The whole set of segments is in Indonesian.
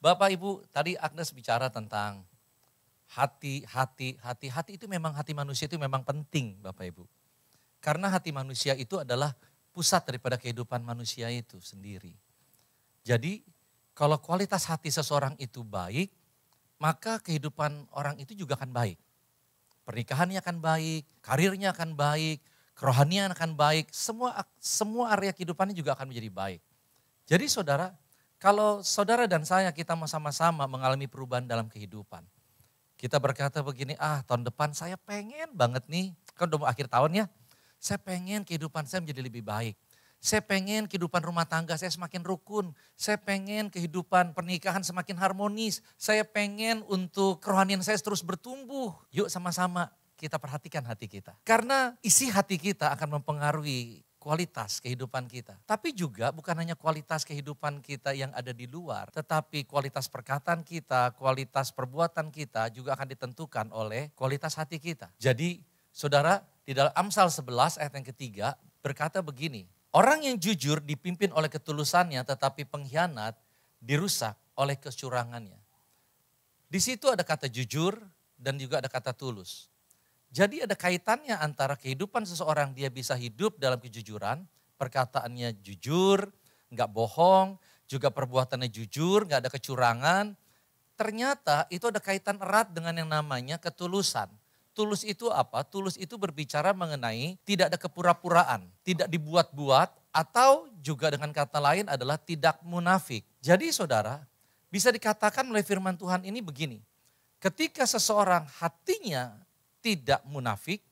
Bapak Ibu, tadi Agnes bicara tentang hati itu memang hati manusia itu memang penting Bapak Ibu. Karena hati manusia itu adalah pusat daripada kehidupan manusia itu sendiri. Jadi kalau kualitas hati seseorang itu baik, maka kehidupan orang itu juga akan baik. Pernikahannya akan baik, karirnya akan baik, kerohanian akan baik, semua area kehidupannya juga akan menjadi baik. Jadi saudara, kalau saudara dan saya kita sama-sama mengalami perubahan dalam kehidupan. Kita berkata begini, tahun depan saya pengen banget nih, kan udah mau akhir tahun ya. Saya pengen kehidupan saya menjadi lebih baik. Saya pengen kehidupan rumah tangga saya semakin rukun. Saya pengen kehidupan pernikahan semakin harmonis. Saya pengen untuk kerohanian saya terus bertumbuh. Yuk sama-sama kita perhatikan hati kita. Karena isi hati kita akan mempengaruhi kualitas kehidupan kita. Tapi juga bukan hanya kualitas kehidupan kita yang ada di luar, tetapi kualitas perkataan kita, kualitas perbuatan kita juga akan ditentukan oleh kualitas hati kita. Jadi saudara, di dalam Amsal 11 ayat yang ketiga berkata begini, orang yang jujur dipimpin oleh ketulusannya tetapi pengkhianat dirusak oleh kecurangannya. Di situ ada kata jujur dan juga ada kata tulus. Jadi ada kaitannya antara kehidupan seseorang dia bisa hidup dalam kejujuran, perkataannya jujur, nggak bohong, juga perbuatannya jujur, nggak ada kecurangan. Ternyata itu ada kaitan erat dengan yang namanya ketulusan. Tulus itu apa? Tulus itu berbicara mengenai tidak ada kepura-puraan, tidak dibuat-buat, atau juga dengan kata lain adalah tidak munafik. Jadi saudara, bisa dikatakan oleh firman Tuhan ini begini, ketika seseorang hatinya tidak munafik,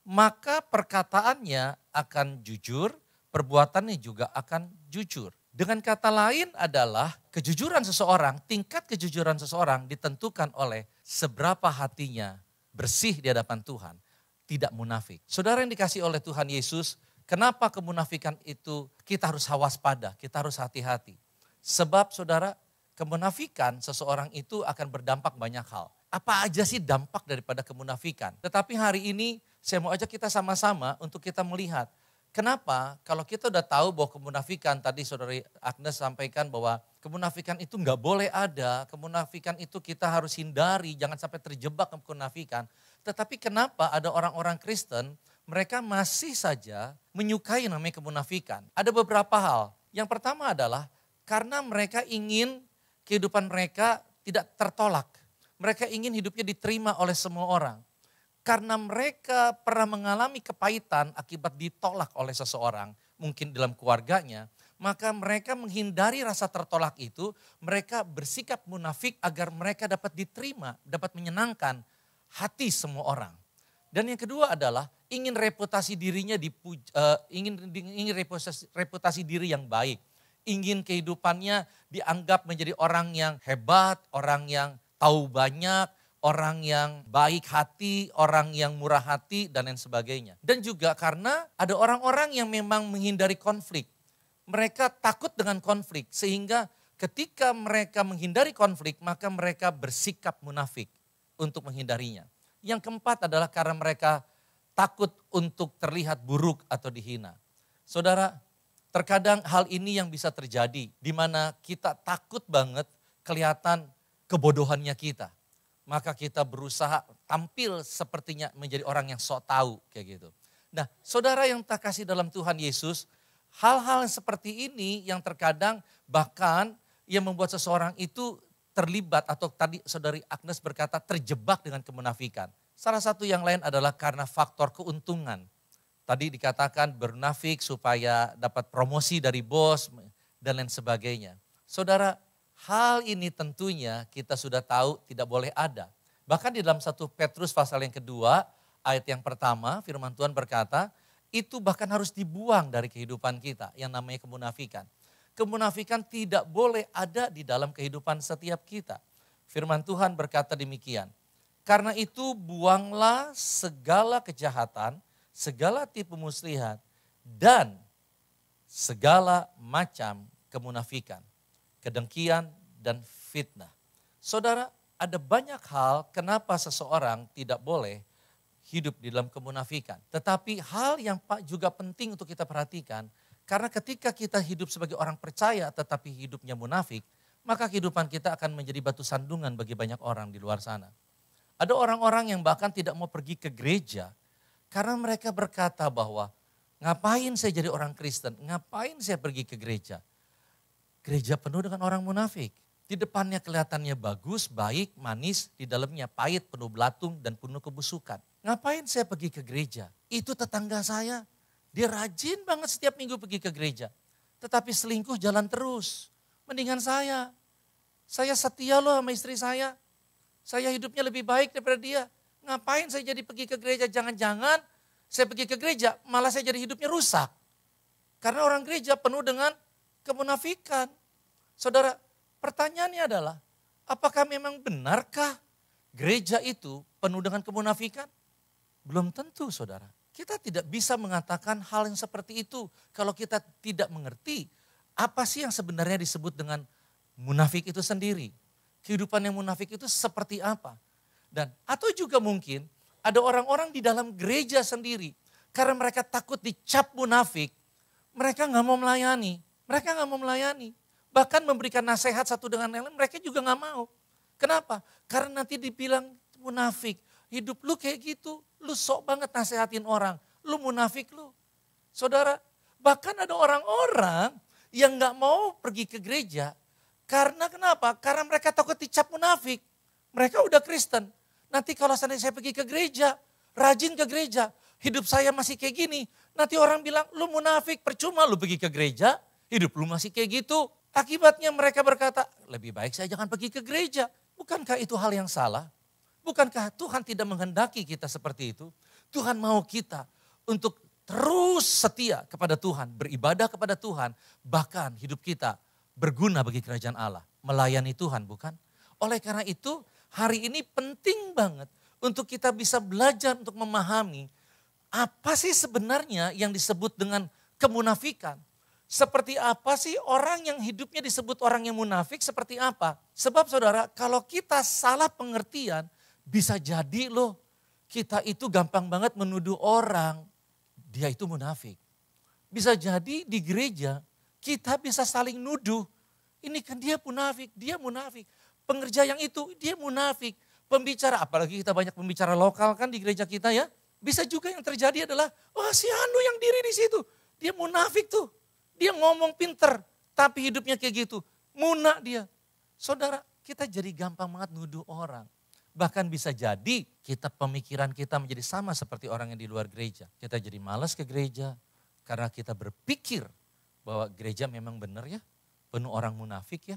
maka perkataannya akan jujur, perbuatannya juga akan jujur. Dengan kata lain adalah kejujuran seseorang, tingkat kejujuran seseorang ditentukan oleh seberapa hatinya bersih di hadapan Tuhan, tidak munafik. Saudara yang dikasih oleh Tuhan Yesus, kenapa kemunafikan itu kita harus waspada, kita harus hati-hati. Sebab saudara, kemunafikan seseorang itu akan berdampak banyak hal. Apa aja sih dampak daripada kemunafikan? Tetapi hari ini saya mau ajak kita sama-sama untuk kita melihat. Kenapa? Kalau kita udah tahu bahwa kemunafikan, tadi saudari Agnes sampaikan bahwa kemunafikan itu nggak boleh ada. Kemunafikan itu kita harus hindari, jangan sampai terjebak ke kemunafikan. Tetapi kenapa ada orang-orang Kristen, mereka masih saja menyukai namanya kemunafikan? Ada beberapa hal. Yang pertama adalah karena mereka ingin kehidupan mereka tidak tertolak. Mereka ingin hidupnya diterima oleh semua orang. Karena mereka pernah mengalami kepahitan akibat ditolak oleh seseorang, mungkin dalam keluarganya, maka mereka menghindari rasa tertolak itu, mereka bersikap munafik agar mereka dapat diterima, dapat menyenangkan hati semua orang. Dan yang kedua adalah ingin reputasi dirinya ingin reputasi diri yang baik. Ingin kehidupannya dianggap menjadi orang yang hebat, orang yang tahu banyak, orang yang baik hati, orang yang murah hati, dan lain sebagainya. Dan juga karena ada orang-orang yang memang menghindari konflik. Mereka takut dengan konflik, sehingga ketika mereka menghindari konflik, maka mereka bersikap munafik untuk menghindarinya. Yang keempat adalah karena mereka takut untuk terlihat buruk atau dihina. Saudara, terkadang hal ini yang bisa terjadi, di mana kita takut banget kelihatan kebodohannya kita. Maka kita berusaha tampil sepertinya menjadi orang yang sok tahu kayak gitu. Nah, saudara yang tak kasih dalam Tuhan Yesus, hal-hal seperti ini yang terkadang bahkan yang membuat seseorang itu terlibat atau tadi saudari Agnes berkata terjebak dengan kemunafikan. Salah satu yang lain adalah karena faktor keuntungan. Tadi dikatakan bernafik supaya dapat promosi dari bos dan lain sebagainya. Saudara, hal ini tentunya kita sudah tahu tidak boleh ada. Bahkan di dalam 1 Petrus pasal yang kedua, ayat yang pertama, firman Tuhan berkata, itu bahkan harus dibuang dari kehidupan kita yang namanya kemunafikan. Kemunafikan tidak boleh ada di dalam kehidupan setiap kita. Firman Tuhan berkata demikian, karena itu buanglah segala kejahatan, segala tipu muslihat, dan segala macam kemunafikan. Kedengkian dan fitnah. Saudara, ada banyak hal kenapa seseorang tidak boleh hidup di dalam kemunafikan. Tetapi hal yang juga penting untuk kita perhatikan, karena ketika kita hidup sebagai orang percaya tetapi hidupnya munafik, maka kehidupan kita akan menjadi batu sandungan bagi banyak orang di luar sana. Ada orang-orang yang bahkan tidak mau pergi ke gereja karena mereka berkata bahwa ngapain saya jadi orang Kristen, ngapain saya pergi ke gereja. Gereja penuh dengan orang munafik. Di depannya kelihatannya bagus, baik, manis, di dalamnya pahit, penuh belatung dan penuh kebusukan. Ngapain saya pergi ke gereja? Itu tetangga saya, dia rajin banget setiap minggu pergi ke gereja. Tetapi selingkuh jalan terus. Mendingan saya setia loh sama istri saya. Saya hidupnya lebih baik daripada dia. Ngapain saya jadi pergi ke gereja? Jangan-jangan saya pergi ke gereja malah saya jadi hidupnya rusak. Karena orang gereja penuh dengan kemunafikan. Saudara, pertanyaannya adalah, apakah memang benarkah gereja itu penuh dengan kemunafikan? Belum tentu, saudara. Kita tidak bisa mengatakan hal yang seperti itu kalau kita tidak mengerti apa sih yang sebenarnya disebut dengan munafik itu sendiri. Kehidupan yang munafik itu seperti apa. Dan atau juga mungkin ada orang-orang di dalam gereja sendiri, karena mereka takut dicap munafik, mereka nggak mau melayani. Mereka nggak mau melayani. Bahkan memberikan nasihat satu dengan yang lain, mereka juga nggak mau. Kenapa? Karena nanti dibilang munafik. Hidup lu kayak gitu, lu sok banget nasehatin orang. Lu munafik lu. Saudara, bahkan ada orang-orang yang nggak mau pergi ke gereja. Karena kenapa? Karena mereka takut dicap munafik. Mereka udah Kristen. Nanti kalau seandainya saya pergi ke gereja, rajin ke gereja, hidup saya masih kayak gini. Nanti orang bilang, lu munafik, percuma lu pergi ke gereja, hidup lu masih kayak gitu. Akibatnya mereka berkata, lebih baik saya jangan pergi ke gereja. Bukankah itu hal yang salah? Bukankah Tuhan tidak menghendaki kita seperti itu? Tuhan mau kita untuk terus setia kepada Tuhan, beribadah kepada Tuhan, bahkan hidup kita berguna bagi kerajaan Allah. Melayani Tuhan, bukan? Oleh karena itu, hari ini penting banget untuk kita bisa belajar untuk memahami apa sih sebenarnya yang disebut dengan kemunafikan. Seperti apa sih orang yang hidupnya disebut orang yang munafik, seperti apa? Sebab saudara, kalau kita salah pengertian, bisa jadi loh kita itu gampang banget menuduh orang, dia itu munafik. Bisa jadi di gereja kita bisa saling nuduh, ini kan dia munafik. Pengerja yang itu dia munafik. Pembicara, apalagi kita banyak pembicara lokal kan di gereja kita ya. Bisa juga yang terjadi adalah, wah si Anu yang diri di situ, dia munafik tuh. Dia ngomong pinter, tapi hidupnya kayak gitu. Muna dia. Saudara, kita jadi gampang banget nuduh orang. Bahkan bisa jadi pemikiran kita menjadi sama seperti orang yang di luar gereja. Kita jadi malas ke gereja karena kita berpikir bahwa gereja memang benar ya. Penuh orang munafik ya.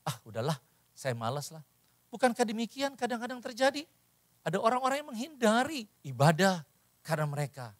Ah udahlah, saya malas lah. Bukankah demikian kadang-kadang terjadi? Ada orang-orang yang menghindari ibadah karena mereka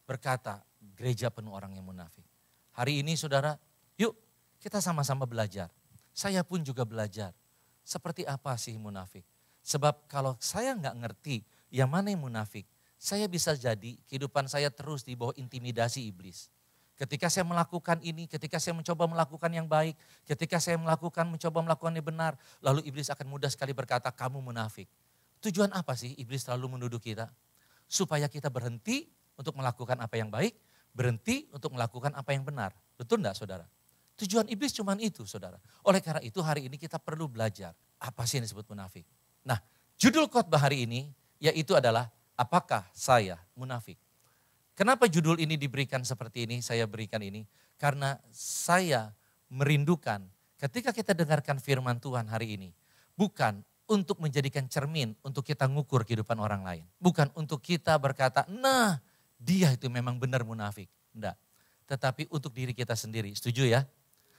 berkata gereja penuh orang yang munafik. Hari ini saudara, yuk kita sama-sama belajar. Saya pun juga belajar. Seperti apa sih munafik? Sebab kalau saya nggak ngerti yang mana yang munafik, saya bisa jadi kehidupan saya terus di bawah intimidasi iblis. Ketika saya melakukan ini, ketika saya mencoba melakukan yang baik, ketika saya mencoba melakukan yang benar, lalu iblis akan mudah sekali berkata, kamu munafik. Tujuan apa sih iblis selalu menuduh kita? Supaya kita berhenti untuk melakukan apa yang baik, berhenti untuk melakukan apa yang benar. Betul enggak saudara? Tujuan iblis cuma itu saudara. Oleh karena itu hari ini kita perlu belajar. Apa sih yang disebut munafik? Nah, judul khotbah hari ini yaitu adalah apakah saya munafik? Kenapa judul ini diberikan seperti ini, saya berikan ini? Karena saya merindukan ketika kita dengarkan firman Tuhan hari ini, bukan untuk menjadikan cermin untuk kita ngukur kehidupan orang lain. Bukan untuk kita berkata, nah dia itu memang benar munafik. Enggak, tetapi untuk diri kita sendiri, setuju ya?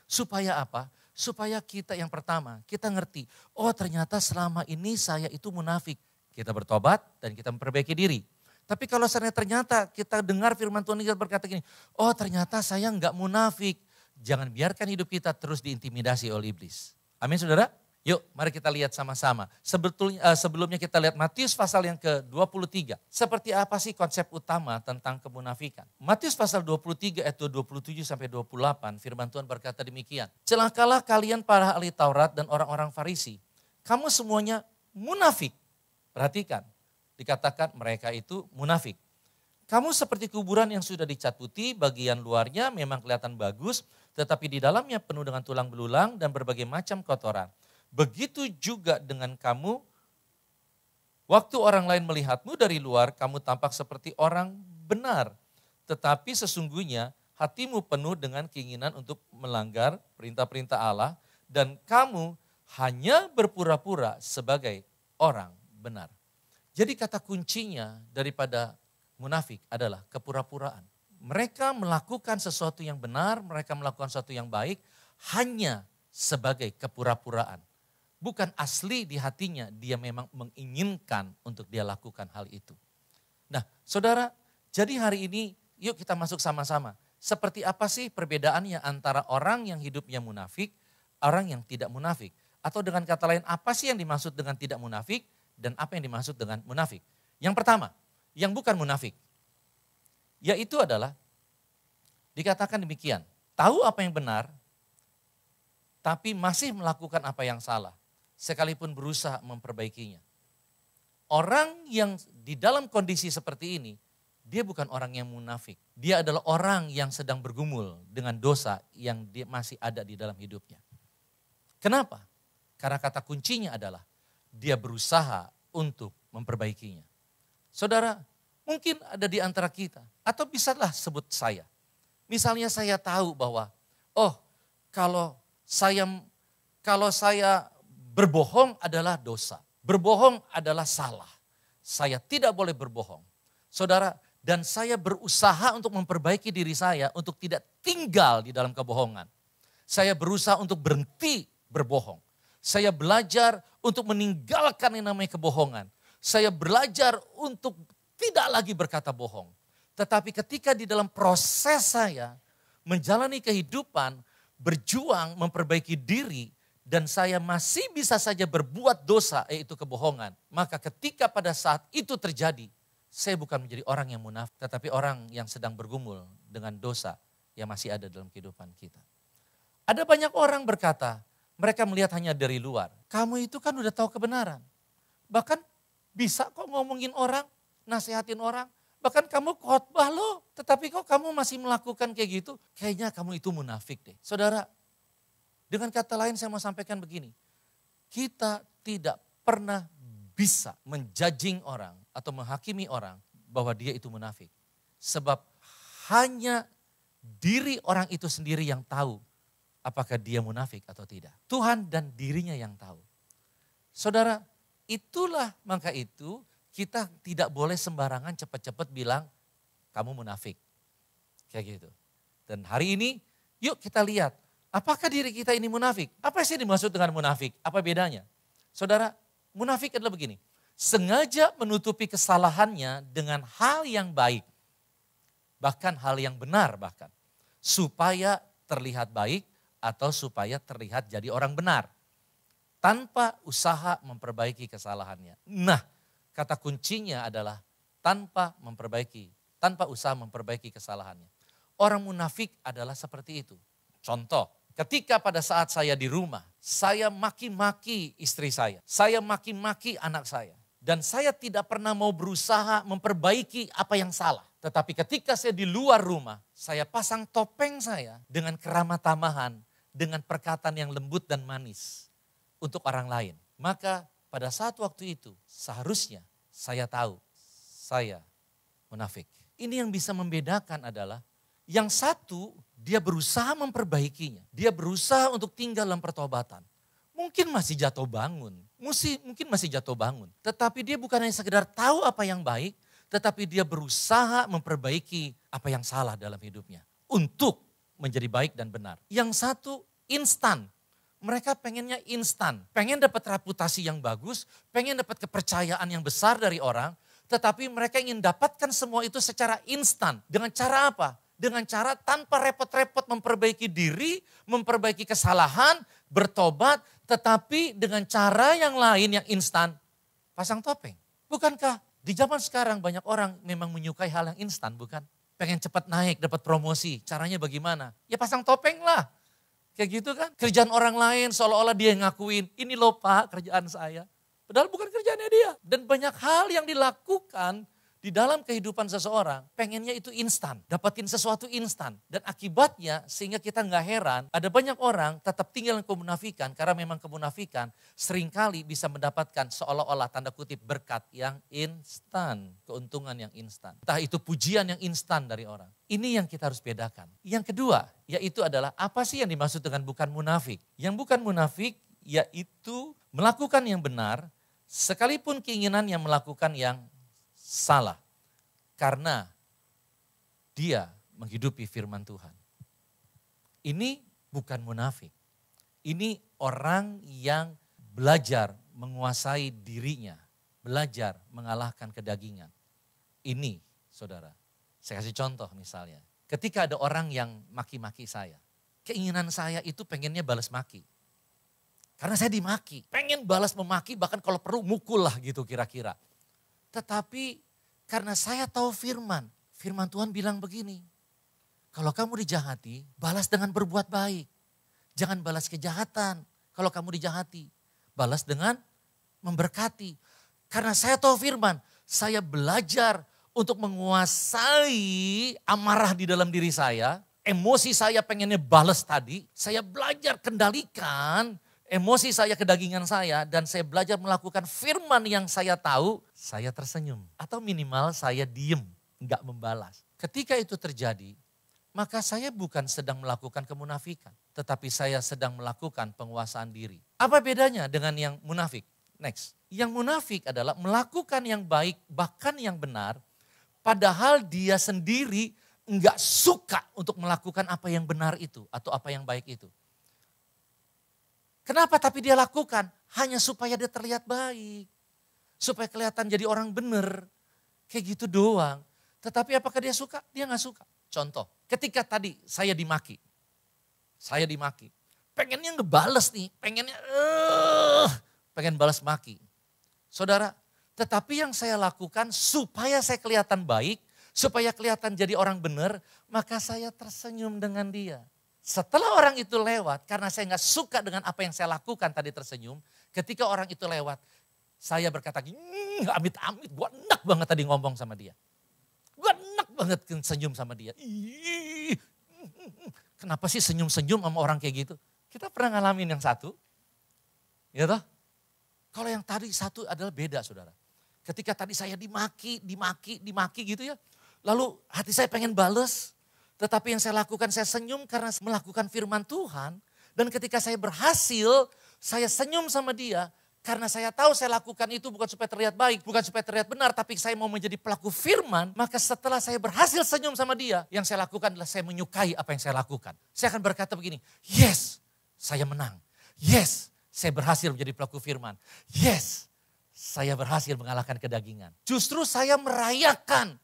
Supaya apa? Supaya kita yang pertama, kita ngerti, oh ternyata selama ini saya itu munafik. Kita bertobat dan kita memperbaiki diri. Tapi kalau ternyata kita dengar firman Tuhan kita berkata gini, oh ternyata saya enggak munafik. Jangan biarkan hidup kita terus diintimidasi oleh iblis. Amin saudara? Yuk mari kita lihat sama-sama. Sebelumnya kita lihat Matius pasal yang ke-23. Seperti apa sih konsep utama tentang kemunafikan? Matius pasal 23 ayat 27 sampai 28 firman Tuhan berkata demikian. Celakalah kalian para ahli Taurat dan orang-orang Farisi. Kamu semuanya munafik. Perhatikan, dikatakan mereka itu munafik. Kamu seperti kuburan yang sudah dicat putih, bagian luarnya memang kelihatan bagus, tetapi di dalamnya penuh dengan tulang belulang dan berbagai macam kotoran. Begitu juga dengan kamu, waktu orang lain melihatmu dari luar, kamu tampak seperti orang benar. Tetapi sesungguhnya hatimu penuh dengan keinginan untuk melanggar perintah-perintah Allah, dan kamu hanya berpura-pura sebagai orang benar. Jadi kata kuncinya daripada munafik adalah kepura-puraan. Mereka melakukan sesuatu yang benar, mereka melakukan sesuatu yang baik hanya sebagai kepura-puraan. Bukan asli di hatinya dia memang menginginkan untuk dia lakukan hal itu. Nah saudara, jadi hari ini yuk kita masuk sama-sama. Seperti apa sih perbedaannya antara orang yang hidupnya munafik, orang yang tidak munafik? Atau dengan kata lain apa sih yang dimaksud dengan tidak munafik dan apa yang dimaksud dengan munafik? Yang pertama, yang bukan munafik, yaitu adalah dikatakan demikian, tahu apa yang benar, tapi masih melakukan apa yang salah, sekalipun berusaha memperbaikinya. Orang yang di dalam kondisi seperti ini, dia bukan orang yang munafik. Dia adalah orang yang sedang bergumul dengan dosa yang dia masih ada di dalam hidupnya. Kenapa? Karena kata kuncinya adalah dia berusaha untuk memperbaikinya. Saudara, mungkin ada di antara kita, atau bisalah sebut saya. Misalnya saya tahu bahwa, kalau saya berbohong adalah dosa. Berbohong adalah salah. Saya tidak boleh berbohong. Saudara, dan saya berusaha untuk memperbaiki diri saya untuk tidak tinggal di dalam kebohongan. Saya berusaha untuk berhenti berbohong. Saya belajar untuk meninggalkan yang namanya kebohongan. Saya belajar untuk tidak lagi berkata bohong. Tetapi ketika di dalam proses saya menjalani kehidupan, berjuang, memperbaiki diri, dan saya masih bisa saja berbuat dosa, yaitu kebohongan. Maka ketika pada saat itu terjadi, saya bukan menjadi orang yang munafik, tetapi orang yang sedang bergumul dengan dosa yang masih ada dalam kehidupan kita. Ada banyak orang berkata, mereka melihat hanya dari luar. Kamu itu kan udah tahu kebenaran. Bahkan bisa kok ngomongin orang, nasihatin orang. Bahkan kamu khotbah loh, tetapi kok kamu masih melakukan kayak gitu. Kayaknya kamu itu munafik deh. Saudara, dengan kata lain saya mau sampaikan begini. Kita tidak pernah bisa menjudging orang atau menghakimi orang bahwa dia itu munafik. Sebab hanya diri orang itu sendiri yang tahu apakah dia munafik atau tidak. Tuhan dan dirinya yang tahu. Saudara, itulah maka itu kita tidak boleh sembarangan cepat-cepat bilang kamu munafik. Kayak gitu. Dan hari ini yuk kita lihat apakah diri kita ini munafik. Apa sih dimaksud dengan munafik? Apa bedanya? Saudara, munafik adalah begini. Sengaja menutupi kesalahannya dengan hal yang baik. Bahkan hal yang benar bahkan. Supaya terlihat baik atau supaya terlihat jadi orang benar. Tanpa usaha memperbaiki kesalahannya. Nah, kata kuncinya adalah tanpa usaha memperbaiki kesalahannya. Orang munafik adalah seperti itu. Contoh, ketika pada saat saya di rumah, saya maki-maki istri saya maki-maki anak saya. Dan saya tidak pernah mau berusaha memperbaiki apa yang salah. Tetapi ketika saya di luar rumah, saya pasang topeng saya dengan keramah tamahan, dengan perkataan yang lembut dan manis untuk orang lain. Maka pada saat waktu itu seharusnya saya tahu saya munafik. Ini yang bisa membedakan adalah yang satu dia berusaha memperbaikinya. Dia berusaha untuk tinggal dalam pertobatan. Mungkin masih jatuh bangun. Mungkin masih jatuh bangun. Tetapi dia bukan hanya sekedar tahu apa yang baik. Tetapi dia berusaha memperbaiki apa yang salah dalam hidupnya. Untuk menjadi baik dan benar. Yang satu instan. Mereka pengennya instan. Pengen dapat reputasi yang bagus. Pengen dapat kepercayaan yang besar dari orang. Tetapi mereka ingin dapatkan semua itu secara instan. Dengan cara apa? Dengan cara tanpa repot-repot memperbaiki diri, memperbaiki kesalahan, bertobat. Tetapi dengan cara yang lain yang instan. Pasang topeng. Bukankah di zaman sekarang banyak orang memang menyukai hal yang instan, bukan? Pengen cepat naik, dapat promosi. Caranya bagaimana? Ya pasang topeng lah. Kayak gitu kan. Kerjaan orang lain seolah-olah dia yang ngakuin. Ini loh Pak kerjaan saya. Padahal bukan kerjaannya dia. Dan banyak hal yang dilakukan Di dalam kehidupan seseorang, pengennya itu instan, dapatin sesuatu instan. Dan akibatnya sehingga kita nggak heran, ada banyak orang tetap tinggal dalam kemunafikan, karena memang kemunafikan seringkali bisa mendapatkan seolah-olah tanda kutip berkat yang instan, keuntungan yang instan. Entah itu pujian yang instan dari orang. Ini yang kita harus bedakan. Yang kedua, yaitu adalah apa sih yang dimaksud dengan bukan munafik? Yang bukan munafik, yaitu melakukan yang benar, sekalipun keinginan yang melakukan yang salah. Karena dia menghidupi firman Tuhan. Ini bukan munafik. Ini orang yang belajar menguasai dirinya. Belajar mengalahkan kedagingan. Ini saudara, saya kasih contoh misalnya. Ketika ada orang yang maki-maki saya. Keinginan saya itu pengennya balas maki. Karena saya dimaki. Pengen balas memaki bahkan kalau perlu mukul lah gitu kira-kira. Tetapi karena saya tahu firman Tuhan bilang begini, kalau kamu dijahati, balas dengan berbuat baik. Jangan balas kejahatan kalau kamu dijahati. Balas dengan memberkati. Karena saya tahu firman, saya belajar untuk menguasai amarah di dalam diri saya. Emosi saya pengennya balas tadi, saya belajar kendalikan emosi saya, kedagingan saya, dan saya belajar melakukan firman yang saya tahu, saya tersenyum. Atau minimal saya diem, enggak membalas. Ketika itu terjadi, maka saya bukan sedang melakukan kemunafikan. Tetapi saya sedang melakukan penguasaan diri. Apa bedanya dengan yang munafik? Next. Yang munafik adalah melakukan yang baik, bahkan yang benar, padahal dia sendiri enggak suka untuk melakukan apa yang benar itu, atau apa yang baik itu. Kenapa tapi dia lakukan? Hanya supaya dia terlihat baik. Supaya kelihatan jadi orang benar. Kayak gitu doang. Tetapi apakah dia suka? Dia gak suka. Contoh, ketika tadi saya dimaki. Saya dimaki. Pengennya ngebales nih. Pengen balas maki. Saudara, tetapi yang saya lakukan supaya saya kelihatan baik. Supaya kelihatan jadi orang benar. Maka saya tersenyum dengan dia. Setelah orang itu lewat, karena saya gak suka dengan apa yang saya lakukan tadi tersenyum. Ketika orang itu lewat, saya berkata, amit-amit, gue enak banget tadi ngomong sama dia. Gue enak banget senyum sama dia. Kenapa sih senyum-senyum sama orang kayak gitu? Kita pernah ngalamin yang satu. Ya toh? Kalau yang tadi satu adalah beda saudara. Ketika tadi saya dimaki gitu ya. Lalu hati saya pengen bales. Tetapi yang saya lakukan, saya senyum karena melakukan firman Tuhan. Dan ketika saya berhasil, saya senyum sama dia. Karena saya tahu saya lakukan itu bukan supaya terlihat baik, bukan supaya terlihat benar. Tapi saya mau menjadi pelaku firman. Maka setelah saya berhasil senyum sama dia, yang saya lakukan adalah saya menyukai apa yang saya lakukan. Saya akan berkata begini, yes, saya menang. Yes, saya berhasil menjadi pelaku firman. Yes, saya berhasil mengalahkan kedagingan. Justru saya merayakan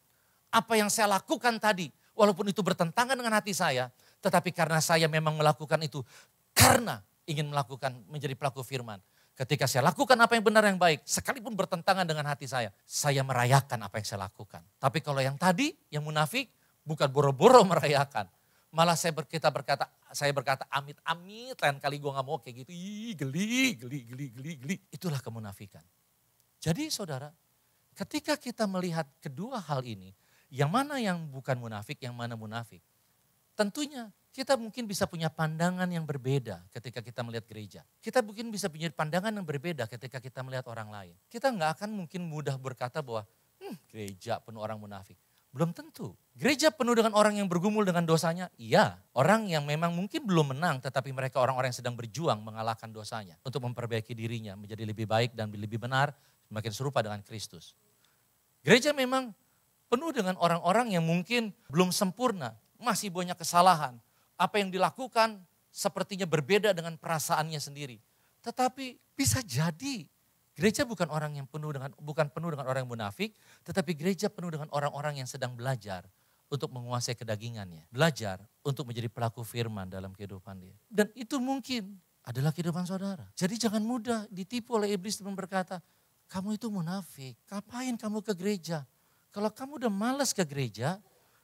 apa yang saya lakukan tadi. Walaupun itu bertentangan dengan hati saya, tetapi karena saya memang melakukan itu, karena ingin melakukan menjadi pelaku firman. Ketika saya lakukan apa yang benar yang baik, sekalipun bertentangan dengan hati saya merayakan apa yang saya lakukan. Tapi kalau yang tadi, yang munafik, bukan boro-boro merayakan. Malah saya berkata amit-amit, lain kali gue gak mau kayak gitu. Geli. Itulah kemunafikan. Jadi saudara, ketika kita melihat kedua hal ini, yang mana yang bukan munafik, yang mana munafik. Tentunya kita mungkin bisa punya pandangan yang berbeda ketika kita melihat gereja. Kita mungkin bisa punya pandangan yang berbeda ketika kita melihat orang lain. Kita nggak akan mungkin mudah berkata bahwa gereja penuh orang munafik. Belum tentu. Gereja penuh dengan orang yang bergumul dengan dosanya, iya. Orang yang memang mungkin belum menang tetapi mereka orang-orang yang sedang berjuang mengalahkan dosanya. Untuk memperbaiki dirinya menjadi lebih baik dan lebih benar, semakin serupa dengan Kristus. Gereja memang penuh dengan orang-orang yang mungkin belum sempurna, masih banyak kesalahan. Apa yang dilakukan sepertinya berbeda dengan perasaannya sendiri. Tetapi bisa jadi gereja bukan penuh dengan orang yang munafik, tetapi gereja penuh dengan orang-orang yang sedang belajar untuk menguasai kedagingannya. Belajar untuk menjadi pelaku firman dalam kehidupan dia. Dan itu mungkin adalah kehidupan saudara. Jadi jangan mudah ditipu oleh iblis dan berkata, kamu itu munafik, ngapain kamu ke gereja? Kalau kamu udah malas ke gereja,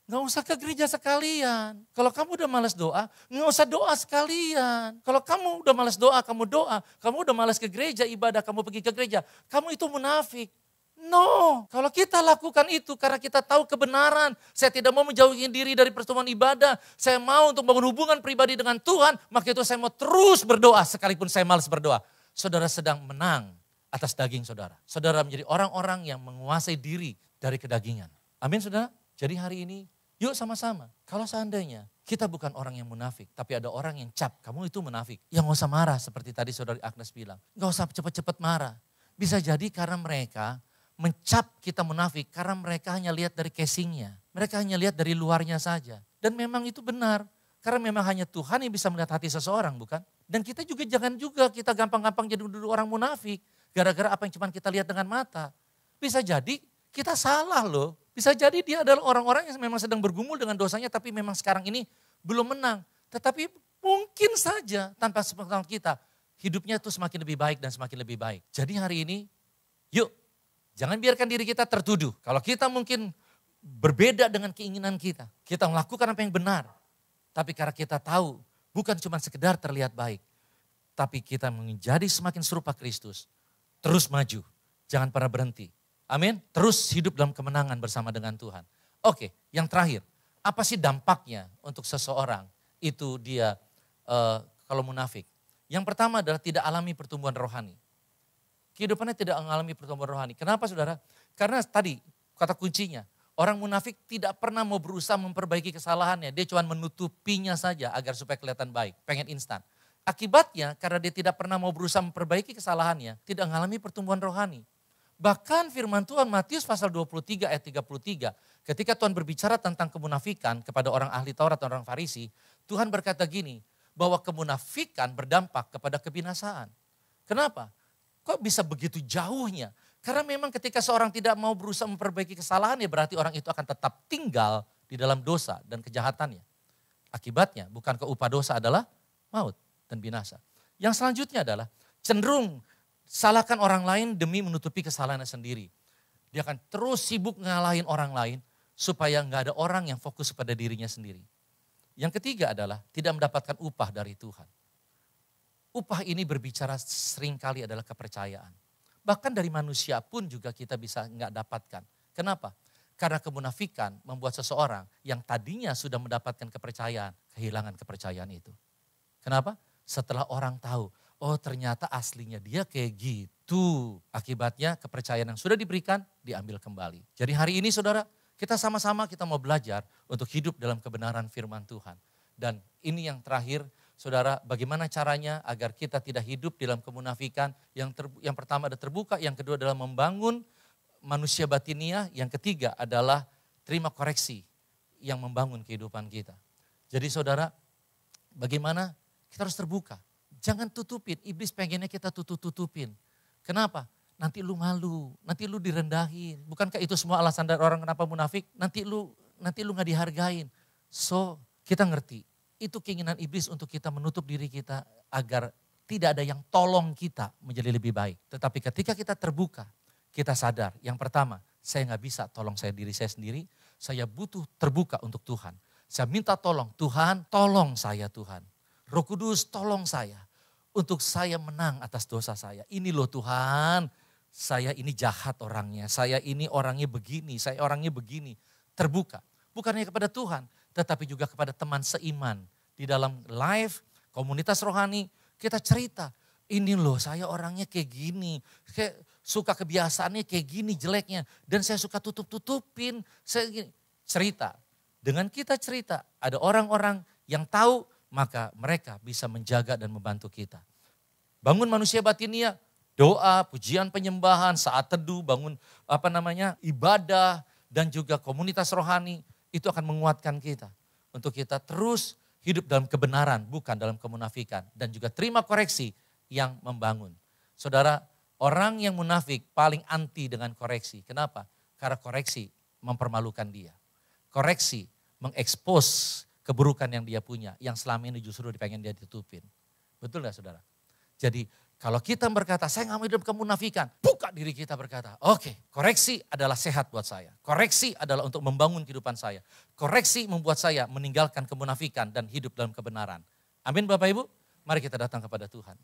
gak usah ke gereja sekalian. Kalau kamu udah malas doa, gak usah doa sekalian. Kalau kamu udah malas doa, kamu doa. Kamu udah malas ke gereja, ibadah, kamu pergi ke gereja. Kamu itu munafik. No, kalau kita lakukan itu karena kita tahu kebenaran. Saya tidak mau menjauhi diri dari pertemuan ibadah. Saya mau untuk membangun hubungan pribadi dengan Tuhan. Maka itu saya mau terus berdoa sekalipun saya malas berdoa. Saudara sedang menang atas daging saudara. Saudara menjadi orang-orang yang menguasai diri dari kedagingan. Amin saudara. Jadi hari ini yuk sama-sama. Kalau seandainya kita bukan orang yang munafik. Tapi ada orang yang cap, kamu itu munafik. Ya gak usah marah seperti tadi saudari Agnes bilang. Gak usah cepat-cepat marah. Bisa jadi karena mereka mencap kita munafik karena mereka hanya lihat dari casingnya. Mereka hanya lihat dari luarnya saja. Dan memang itu benar. Karena memang hanya Tuhan yang bisa melihat hati seseorang, bukan? Dan kita juga jangan juga kita gampang-gampang jadi dulu orang munafik. Gara-gara apa yang cuma kita lihat dengan mata. Bisa jadi kita salah loh. Bisa jadi dia adalah orang-orang yang memang sedang bergumul dengan dosanya tapi memang sekarang ini belum menang. Tetapi mungkin saja tanpa sepengetahuan kita hidupnya itu semakin lebih baik dan semakin lebih baik. Jadi hari ini yuk jangan biarkan diri kita tertuduh. Kalau kita mungkin berbeda dengan keinginan kita. Kita melakukan apa yang benar. Tapi karena kita tahu bukan cuma sekedar terlihat baik. Tapi kita menjadi semakin serupa Kristus. Terus maju. Jangan pernah berhenti. Amin. Terus hidup dalam kemenangan bersama dengan Tuhan. Oke, yang terakhir. Apa sih dampaknya untuk seseorang itu dia kalau munafik? Yang pertama adalah tidak alami pertumbuhan rohani. Kehidupannya tidak mengalami pertumbuhan rohani. Kenapa saudara? Karena tadi kata kuncinya, orang munafik tidak pernah mau berusaha memperbaiki kesalahannya. Dia cuma menutupinya saja agar supaya kelihatan baik, pengen instan. Akibatnya karena dia tidak pernah mau berusaha memperbaiki kesalahannya, tidak mengalami pertumbuhan rohani. Bahkan firman Tuhan Matius pasal 23 ayat 33, ketika Tuhan berbicara tentang kemunafikan kepada orang ahli Taurat dan orang Farisi, Tuhan berkata gini, bahwa kemunafikan berdampak kepada kebinasaan. Kenapa? Kok bisa begitu jauhnya? Karena memang ketika seorang tidak mau berusaha memperbaiki kesalahan ya berarti orang itu akan tetap tinggal di dalam dosa dan kejahatannya. Akibatnya bukan upah dosa adalah maut dan binasa. Yang selanjutnya adalah cenderung salahkan orang lain demi menutupi kesalahannya sendiri. Dia akan terus sibuk ngalahin orang lain supaya nggak ada orang yang fokus pada dirinya sendiri. Yang ketiga adalah tidak mendapatkan upah dari Tuhan. Upah ini berbicara seringkali adalah kepercayaan. Bahkan dari manusia pun juga kita bisa nggak dapatkan. Kenapa? Karena kemunafikan membuat seseorang yang tadinya sudah mendapatkan kepercayaan, kehilangan kepercayaan itu. Kenapa? Setelah orang tahu, oh ternyata aslinya dia kayak gitu. Akibatnya kepercayaan yang sudah diberikan diambil kembali. Jadi hari ini saudara, kita sama-sama kita mau belajar untuk hidup dalam kebenaran firman Tuhan. Dan ini yang terakhir, saudara, bagaimana caranya agar kita tidak hidup dalam kemunafikan. Yang pertama ada terbuka, yang kedua adalah membangun manusia batinia, yang ketiga adalah terima koreksi yang membangun kehidupan kita. Jadi saudara, bagaimana kita harus terbuka. Jangan tutupin, iblis pengennya kita tutupin. Kenapa? Nanti lu malu, nanti lu direndahin. Bukankah itu semua alasan dari orang kenapa munafik? Nanti lu gak dihargain. So kita ngerti, itu keinginan iblis untuk kita menutup diri kita agar tidak ada yang tolong kita menjadi lebih baik. Tetapi ketika kita terbuka, kita sadar yang pertama, saya gak bisa tolong diri saya sendiri, saya butuh terbuka untuk Tuhan. Saya minta tolong, Tuhan tolong saya Tuhan. Roh Kudus tolong saya untuk saya menang atas dosa saya. Ini loh Tuhan, saya ini jahat orangnya, saya ini orangnya begini, saya orangnya begini. Terbuka, bukan hanya kepada Tuhan, tetapi juga kepada teman seiman. Di dalam live, komunitas rohani, kita cerita. Ini loh saya orangnya kayak gini, kayak suka kebiasaannya kayak gini jeleknya. Dan saya suka tutup-tutupin, saya gini. Cerita. Dengan kita cerita, ada orang-orang yang tahu, maka mereka bisa menjaga dan membantu kita. Bangun manusia batinia, doa, pujian penyembahan, saat teduh, bangun ibadah, dan juga komunitas rohani, itu akan menguatkan kita. Untuk kita terus hidup dalam kebenaran, bukan dalam kemunafikan. Dan juga terima koreksi yang membangun. Saudara, orang yang munafik paling anti dengan koreksi. Kenapa? Karena koreksi mempermalukan dia. Koreksi mengekspos keburukan yang dia punya, yang selama ini justru pengen dia tutupin. Betul gak saudara? Jadi kalau kita berkata, saya gak mau hidup kemunafikan, buka diri kita berkata, oke, koreksi adalah sehat buat saya. Koreksi adalah untuk membangun kehidupan saya. Koreksi membuat saya meninggalkan kemunafikan dan hidup dalam kebenaran. Amin Bapak Ibu, mari kita datang kepada Tuhan.